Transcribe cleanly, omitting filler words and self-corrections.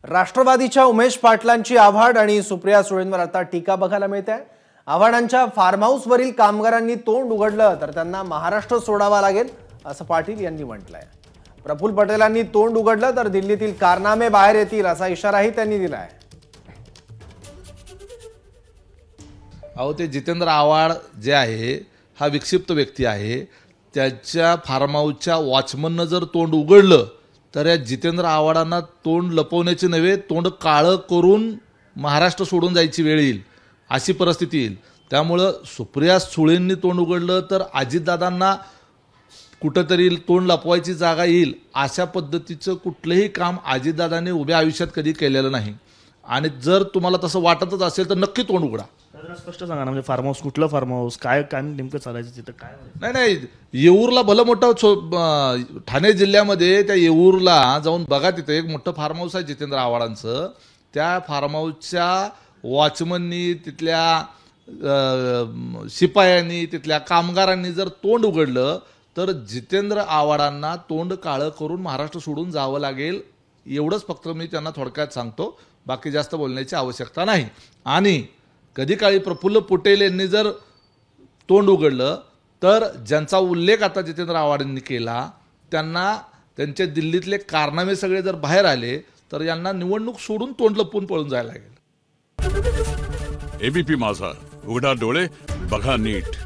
राष्ट्रवादीच्या उमेश पाटलांची आव्हाड आणि सुप्रिया सुळेंवर आता टीका बघायला मिळते आहे। आव्हाडांच्या फार्म हाऊसवरील कामगारांनी तोंड उघडलं तर त्यांना महाराष्ट्र सोडावा लागेल असं पाटील यांनी म्हटलंय। प्रफुल्ल पटेलांनी तोंड उघडलं तर दिल्लीतील कारनामे बाहेर येतील असा इशाराही त्यांनी दिलाय। अहो ते जितेंद्र आव्हाड जे आहे हा विक्षिप्त व्यक्ती आहे। त्याच्या फार्म हाऊसच्या वॉचमननं जर तोंड उघडलं तर या जितेंद्र आव्हाडांना तोंड लपवण्याचे नव्हे तोंड काळं करून महाराष्ट्र सोडून जायची वेळ येईल, अशी परिस्थिती येईल। त्यामुळं सुप्रिया सुळेंनी तोंड उघडलं तर अजितदादांना कुठंतरी तोंड लपवायची जागा येईल, अशा पद्धतीचं कुठलंही काम अजितदादांनी उभ्या आयुष्यात कधी केलेलं नाही। आणि जर तुम्हाला तसं वाटतच असेल तर नक्की तोंड उघडा। स्पष्ट सांगा ना, म्हणजे फार्म हाऊस कुठलं फार्म हाऊस, काय काय नेमकं चालायचं तिथं काय? नाही येऊरला भलं मोठं ठाणे जिल्ह्यामध्ये त्या येऊरला जाऊन बघा, तिथे एक मोठं फार्म हाऊस आहे जितेंद्र आव्हाडांचं। त्या फार्म हाऊसच्या वॉचमननी, तिथल्या शिपायांनी, तिथल्या कामगारांनी जर तोंड उघडलं तर जितेंद्र आव्हाडांना तोंड काळं करून महाराष्ट्र सोडून जावं लागेल, एवढंच फक्त मी त्यांना थोडक्यात सांगतो। बाकी जास्त बोलण्याची आवश्यकता नाही। आणि कधी काळी प्रफुल्ल पटेल यांनी जर तोंड उघडलं तर ज्यांचा उल्लेख आता जितेंद्र आव्हाडांनी केला त्यांना त्यांचे दिल्लीतले कारनामे सगळे जर बाहेर आले तर यांना निवडणूक सोडून तोंड लपवून पळून जायला लागेल। एबीपी माझा, उघडा डोळे बघा नीट।